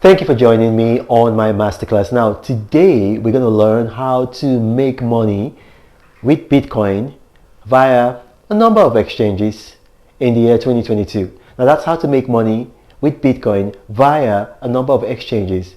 Thank you for joining me on my masterclass. Now, today we're going to learn how to make money with Bitcoin via a number of exchanges in the year 2022. Now, that's how to make money with Bitcoin via a number of exchanges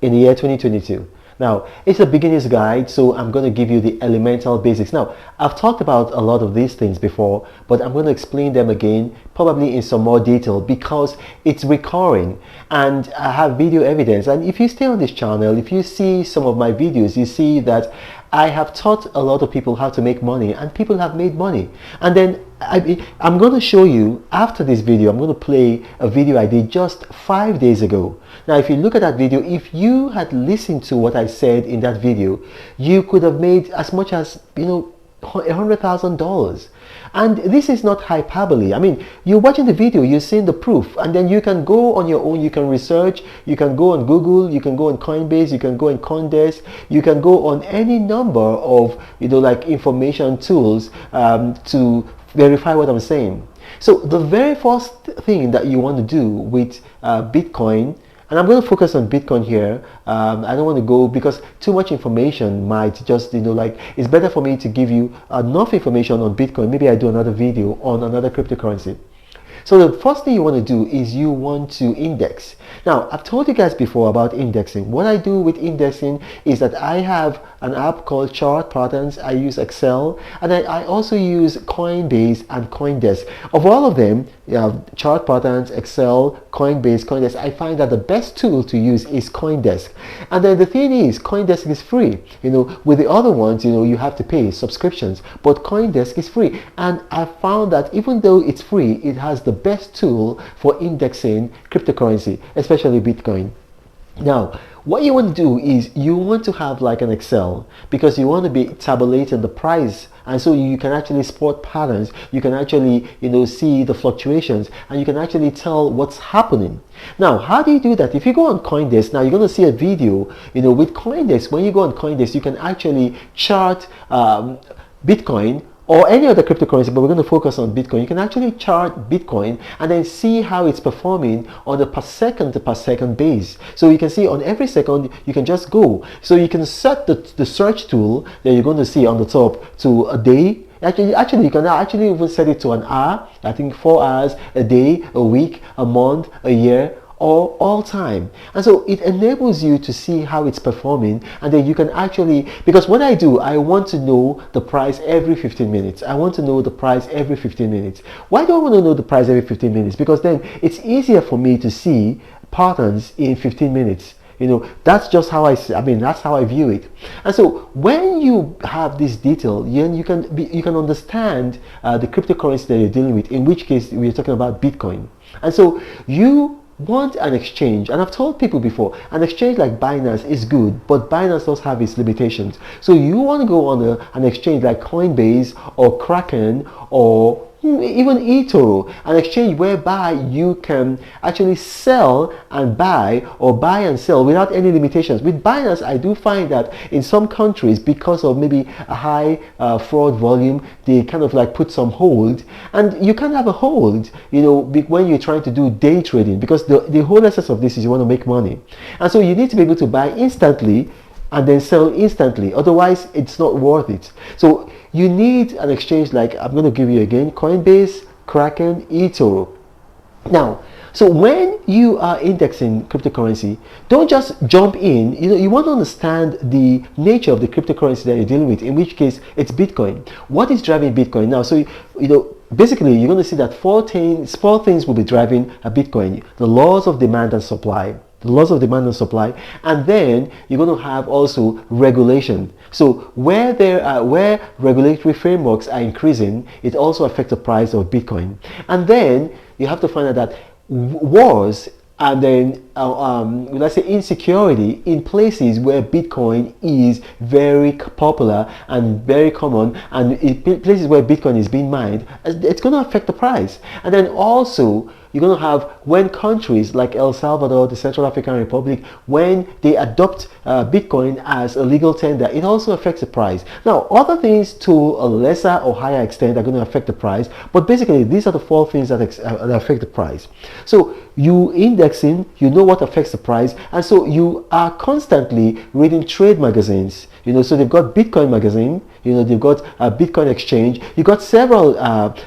in the year 2022. Now, it's a beginner's guide, so I'm going to give you the elemental basics. Now, I've talked about a lot of these things before, but I'm going to explain them again, probably in some more detail, because it's recurring and I have video evidence. And if you stay on this channel, if you see some of my videos, you see that I have taught a lot of people how to make money, and people have made money. And then I'm going to show you after this video. I'm going to play a video I did just 5 days ago. Now, if you look at that video, if you had listened to what I said in that video, you could have made as much as, $100,000. And this is not hyperbole. I mean, you're watching the video, you're seeing the proof, and then you can go on your own, you can research, you can go on Google, you can go on Coinbase, you can go on Coindesk, you can go on any number of, information tools to verify what I'm saying. So the very first thing that you want to do with Bitcoin, and I'm going to focus on Bitcoin here. I don't want to go because too much information might just, it's better for me to give you enough information on Bitcoin. Maybe I do another video on another cryptocurrency. So the first thing you want to do is you want to index. Now, I've told you guys before about indexing. What I do with indexing is that I have an app called Chart Patterns. I use Excel, and I also use Coinbase and Coindesk. Of all of them, Chart Patterns, Excel, Coinbase, Coindesk, I find that the best tool to use is Coindesk. And then the thing is, Coindesk is free. With the other ones, you have to pay subscriptions, but Coindesk is free. And I found that even though it's free, it has the best tool for indexing cryptocurrency, especially Bitcoin. Now, what you want to do is you want to have like an Excel, because you want to be tabulating the price, and so you can actually spot patterns. You can actually see the fluctuations, and you can actually tell what's happening. Now, how do you do that? If you go on Coindesk, now you're going to see a video with Coindesk. When you go on Coindesk, you can actually chart Bitcoin or any other cryptocurrency, but we're going to focus on Bitcoin. You can actually chart Bitcoin and then see how it's performing on a per second base. So you can see on every second, you can just go. So you can set the search tool that you're going to see on the top to a day. Actually, you can actually even set it to an hour. I think 4 hours, a day, a week, a month, a year, or all time. And so it enables you to see how it's performing, and then you can actually, because what I do, I want to know the price every 15 minutes. I want to know the price every 15 minutes. Why do I want to know the price every 15 minutes? Because then it's easier for me to see patterns in 15 minutes. That's just how that's how I view it. And so when you have this detail, you can understand the cryptocurrency that you're dealing with, in which case we're talking about Bitcoin. And so you want an exchange, and I've told people before, an exchange like Binance is good, but Binance does have its limitations. So you want to go on an exchange like Coinbase or Kraken or even eToro, an exchange whereby you can actually sell and buy, or buy and sell without any limitations. With Binance, I do find that in some countries, because of maybe a high fraud volume, they kind of put some hold, and you can't have a hold when you're trying to do day trading, because the whole essence of this is you want to make money. And so you need to be able to buy instantly and then sell instantly, otherwise it's not worth it. So you need an exchange like, I'm going to give you again, Coinbase, Kraken, eToro. Now, so when you are indexing cryptocurrency, don't just jump in. You want to understand the nature of the cryptocurrency that you're dealing with, in which case it's Bitcoin. What is driving Bitcoin now? So basically you're going to see that four things will be driving a Bitcoin: the laws of demand and supply. And then you're going to have also regulation. So where regulatory frameworks are increasing, it also affects the price of Bitcoin. And then you have to find out that wars, and then let's say insecurity in places where Bitcoin is very popular and very common, and in places where Bitcoin is being mined, it's going to affect the price. And then also you're going to have when countries like El Salvador, the Central African Republic, when they adopt Bitcoin as a legal tender, it also affects the price. Now, other things to a lesser or higher extent are going to affect the price, but basically these are the four things that affect the price. So you indexing, you know what affects the price, and so you are constantly reading trade magazines. So they've got Bitcoin magazine, they've got a Bitcoin exchange, you've got several,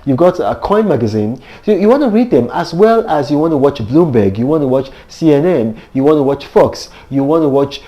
you've got a coin magazine. So you want to read them, as well as you want to watch Bloomberg, you want to watch CNN, you want to watch Fox, you want to watch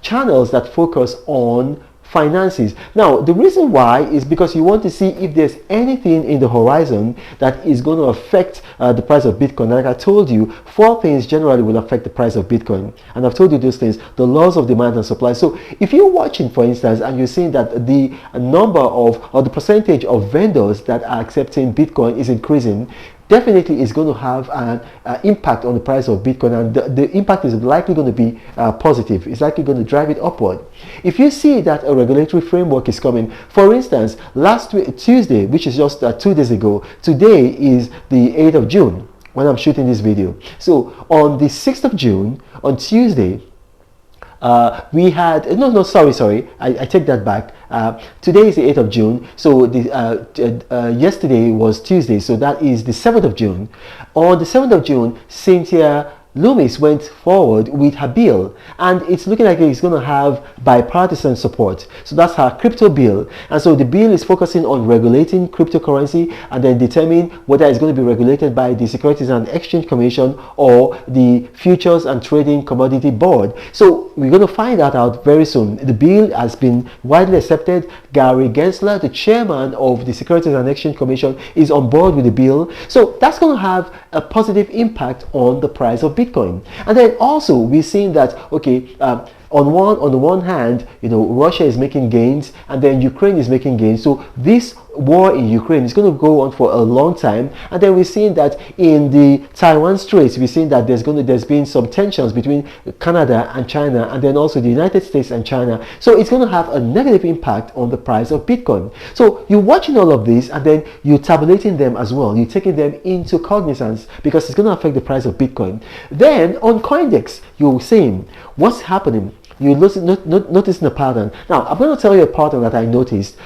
channels that focus on finances. Now, the reason why is because you want to see if there's anything in the horizon that is going to affect the price of Bitcoin. Like I told you, four things generally will affect the price of Bitcoin, and I've told you those things: the laws of demand and supply. So if you're watching, for instance, and you're seeing that the number of, or the percentage of vendors that are accepting Bitcoin is increasing, definitely is going to have an impact on the price of Bitcoin, and the impact is likely going to be positive. It's likely going to drive it upward. If you see that a regulatory framework is coming, for instance, last week, Tuesday, which is just 2 days ago, today is the 8th of June when I'm shooting this video. So on the 6th of June, on Tuesday, we had sorry, I take that back. Today is the 8th of June, so yesterday was Tuesday, so that is the 7th of June. On the 7th of June, Cynthia Loomis went forward with her bill, and it's looking like it's going to have bipartisan support. So that's her crypto bill, and so the bill is focusing on regulating cryptocurrency and then determine whether it's going to be regulated by the Securities and Exchange Commission or the Futures and Trading Commodity Board. So we're going to find that out very soon. The bill has been widely accepted. Gary Gensler, the chairman of the Securities and Exchange Commission, is on board with the bill. So that's going to have a positive impact on the price of Bitcoin. And then also we're seeing that, okay, on the one hand, Russia is making gains, and then Ukraine is making gains. So this war in Ukraine is going to go on for a long time. And then we're seeing that in the Taiwan Straits, we're seeing that there's been some tensions between Canada and China, and then also the United States and China. So it's going to have a negative impact on the price of Bitcoin. So you're watching all of this, and then you're tabulating them as well. You're taking them into cognizance because it's going to affect the price of Bitcoin. Then on CoinDex, you're saying what's happening. You noticing a pattern. Now, I'm going to tell you a pattern that I noticed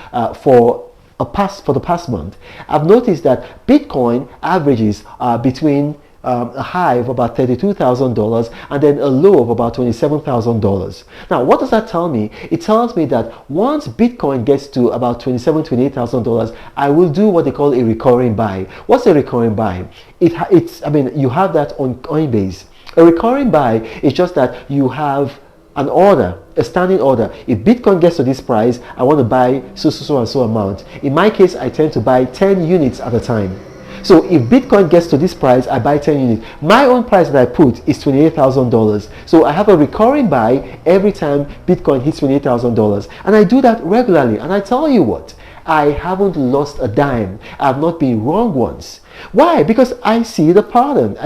for the past month. I've noticed that Bitcoin averages between a high of about $32,000 and then a low of about $27,000. Now, what does that tell me? It tells me that once Bitcoin gets to about $27,000, $28,000, I will do what they call a recurring buy. What's a recurring buy? You have that on Coinbase. A recurring buy is just that you have an order, a standing order. If Bitcoin gets to this price, I want to buy so and so amount. In my case, I tend to buy 10 units at a time. So if Bitcoin gets to this price, I buy 10 units. My own price that I put is $28,000. So I have a recurring buy every time Bitcoin hits $28,000. And I do that regularly. And I tell you what, I haven't lost a dime. I've not been wrong once. Why? Because I see the pattern.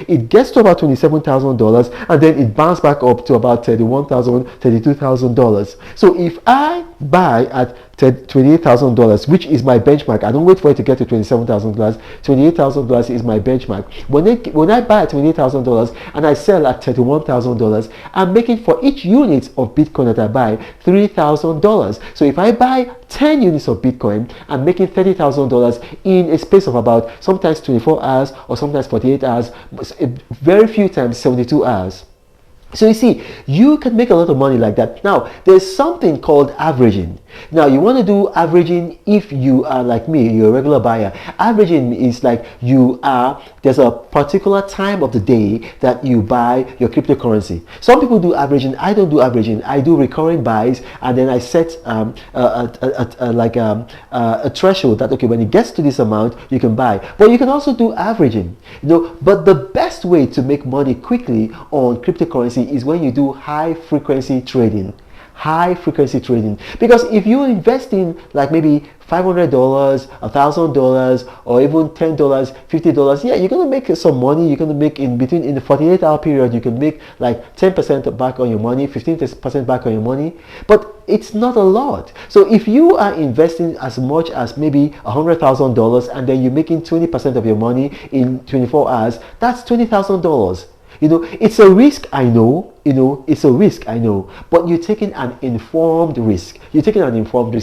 It gets to about $27,000 and then it bounces back up to about $31,000, $32,000. So if I buy at $28,000, which is my benchmark, I don't wait for it to get to $27,000. $28,000 is my benchmark. When I buy at $28,000 and I sell at $31,000, I'm making for each unit of Bitcoin that I buy $3,000. So if I buy 10 units of Bitcoin, I'm making $30,000 in a space of about sometimes 24 hours or sometimes 48 hours, very few times 72 hours. So you see, you can make a lot of money like that. Now, there's something called averaging. Now, you want to do averaging if you are like me, you're a regular buyer. Averaging is like there's a particular time of the day that you buy your cryptocurrency. Some people do averaging. I don't do averaging. I do recurring buys, and then I set a threshold that, okay, when it gets to this amount, you can buy. But you can also do averaging. But the best way to make money quickly on cryptocurrency is when you do high frequency trading. high frequency trading. Because if you invest in like maybe $500, $1,000, or even $10, $50, yeah, you're gonna make some money. You're gonna make in the 48-hour period, you can make like 10% back on your money, 15% back on your money, but it's not a lot. So if you are investing as much as maybe $100,000 and then you're making 20% of your money in 24 hours, that's $20,000. It's a risk, I know. It's a risk, I know. But you're taking an informed risk.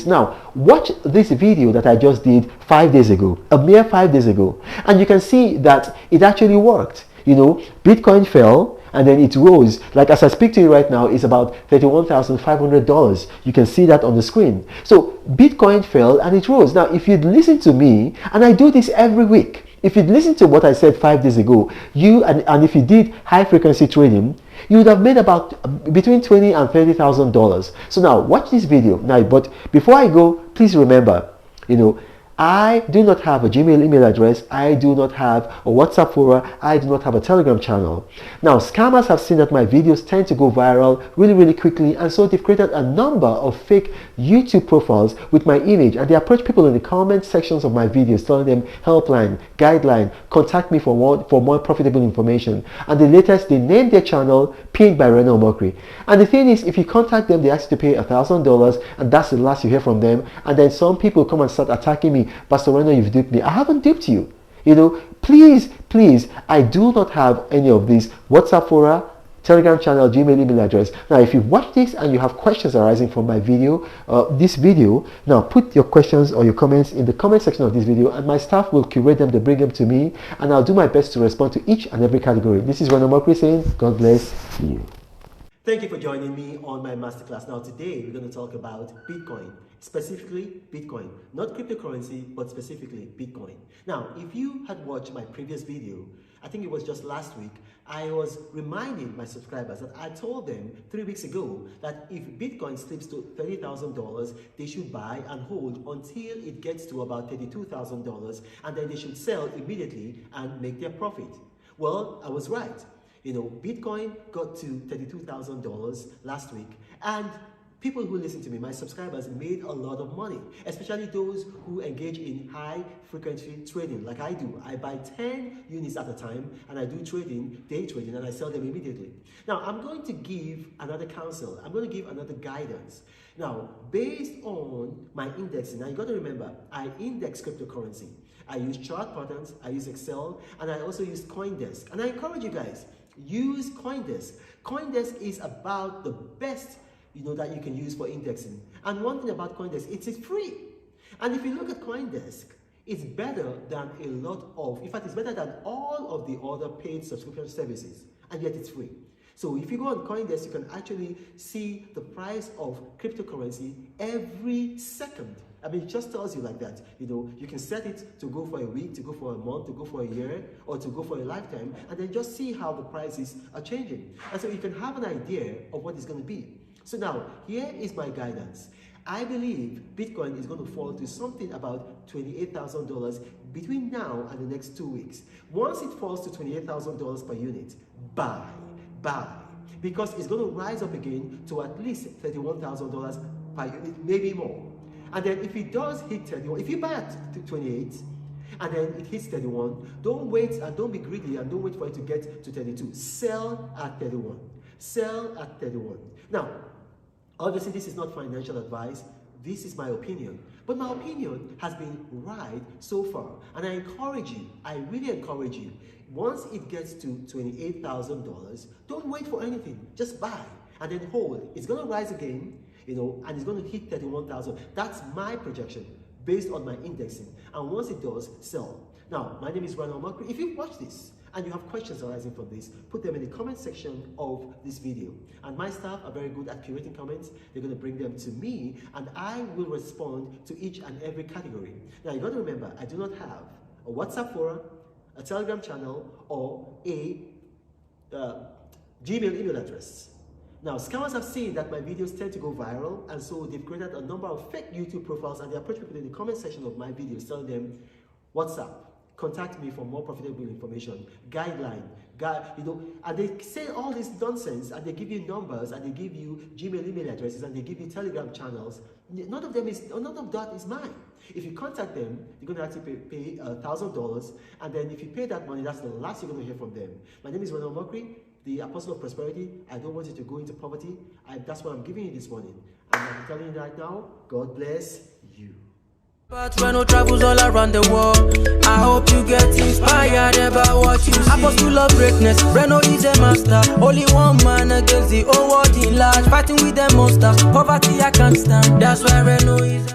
Now, watch this video that I just did 5 days ago, a mere 5 days ago. And you can see that it actually worked. Bitcoin fell and then it rose. Like as I speak to you right now, it's about $31,500. You can see that on the screen. So Bitcoin fell and it rose. Now, if you'd listen to me, and I do this every week, if you'd listen to what I said 5 days ago, and if you did high frequency trading, you would have made about between $20,000 and $30,000. So now watch this video. Now, but before I go, please remember, I do not have a Gmail email address. I do not have a WhatsApp forum. I do not have a Telegram channel. Now, scammers have seen that my videos tend to go viral really, really quickly, and so they've created a number of fake YouTube profiles with my image, and they approach people in the comment sections of my videos telling them helpline, guideline, contact me for more profitable information. And the latest, they named their channel Pinned by Reno Mokri. And the thing is, if you contact them, they ask you to pay $1,000, and that's the last you hear from them. And then some people come and start attacking me. Pastor Reno, you've duped me. I haven't duped you. Please, I do not have any of these WhatsApp fora, Telegram channel, Gmail email address. Now, if you've watched this and you have questions arising from my video, this video, now put your questions or your comments in the comment section of this video, and my staff will curate them, bring them to me, and I'll do my best to respond to each and every category. This is Reno Mokri saying, God bless you. Thank you for joining me on my masterclass. Now, today we're going to talk about Bitcoin. Specifically Bitcoin, not cryptocurrency, but specifically Bitcoin. Now, if you had watched my previous video, I think it was just last week, I was reminding my subscribers that I told them 3 weeks ago that if Bitcoin slips to $30,000, they should buy and hold until it gets to about $32,000, and then they should sell immediately and make their profit. Well, I was right. Bitcoin got to $32,000 last week, and people who listen to me, my subscribers, made a lot of money, especially those who engage in high frequency trading like I do. I buy 10 units at a time, and I do trading, day trading, and I sell them immediately. Now, I'm going to give another counsel. I'm going to give another guidance. Now, based on my indexing, now you got to remember, I index cryptocurrency. I use chart patterns, I use Excel, and I also use CoinDesk. And I encourage you guys, use CoinDesk. CoinDesk is about the best that you can use for indexing. And one thing about CoinDesk, it is free. And if you look at CoinDesk, it's better than a lot of, in fact, it's better than all of the other paid subscription services, and yet it's free. So if you go on CoinDesk, you can actually see the price of cryptocurrency every second. I mean, it just tells you like that. You can set it to go for a week, to go for a month, to go for a year, or to go for a lifetime, and then just see how the prices are changing. And so you can have an idea of what it's going to be. So now, here is my guidance. I believe Bitcoin is going to fall to something about $28,000 between now and the next 2 weeks. Once it falls to $28,000 per unit, buy. Because it's going to rise up again to at least $31,000 per unit, maybe more. And then if it does hit 31, if you buy at 28, and then it hits 31, don't wait and don't be greedy and don't wait for it to get to 32. Sell at 31. Sell at 31. Now, obviously this is not financial advice. This is my opinion. But my opinion has been right so far. And I encourage you, I really encourage you, once it gets to $28,000, don't wait for anything. Just buy and then hold. It's going to rise again, and it's going to hit 31,000. That's my projection based on my indexing. And once it does, sell. Now, my name is Reno Mokri. If you watch this and you have questions arising from this, put them in the comment section of this video. And my staff are very good at curating comments. They're going to bring them to me, and I will respond to each and every category. Now, you got to remember, I do not have a WhatsApp forum, a Telegram channel, or a Gmail email address. Now, scammers have seen that my videos tend to go viral, and so they've created a number of fake YouTube profiles, and they approach people in the comment section of my videos telling them, WhatsApp, contact me for more profitable information, guideline, and they say all this nonsense, and they give you numbers, and they give you Gmail email addresses, and they give you Telegram channels. None of that is mine. If you contact them, you're going to have to pay $1,000, and then if you pay that money, that's the last you're going to hear from them. My name is Ronald Mokri, the Apostle of Prosperity. I don't want you to go into poverty. That's what I'm giving you this morning. And I'm telling you right now, God bless you. But Reno travels all around the world. I hope you get inspired about what you see. Apostle of greatness, Reno is a master. Only one man against the whole world in large. Fighting with the monsters, poverty I can't stand. That's why Reno is